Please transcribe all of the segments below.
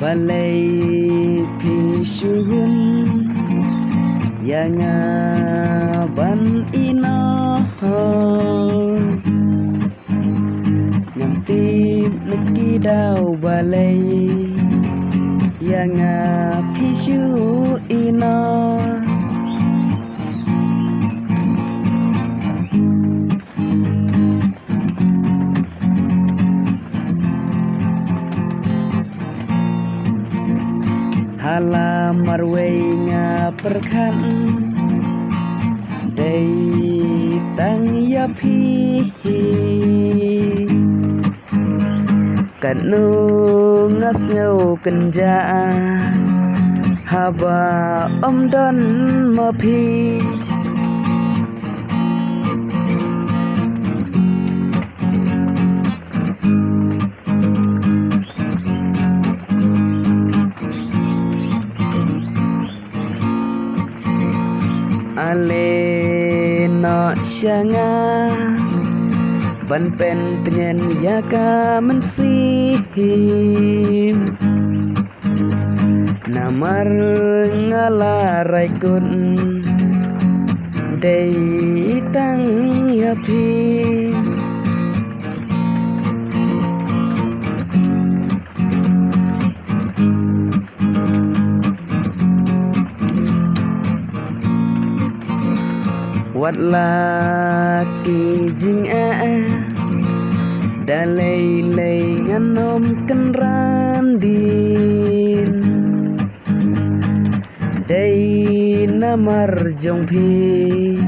balai pisuhun yang ban ino nyamtip neki daw balai yang pisu ino halamar wenga perkan day tang ya pi kanu ngas nhau kenja haba om don ma pi ale no syanga ban pen tengen ya ka mensim namar ngalarai kun day tang ya pi wat laki jing dalai lay nganom kan randin day namar jong pi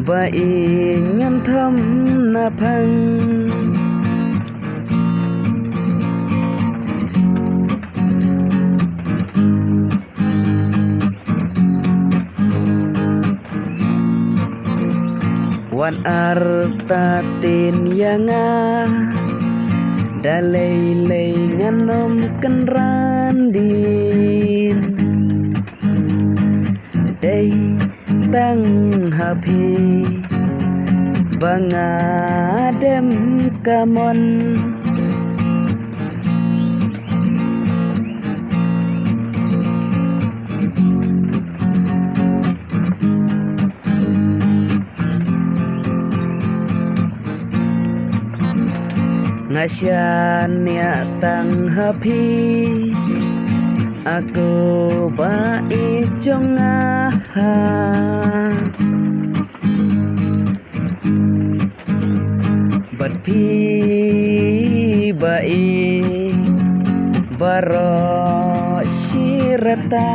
bai ngan thom na phang wan artatin yang dalai lay nganom kan randin day tang hapi bangadem kamon ngasyan ya tang hapi aku baik jong bat pi baik baro sirata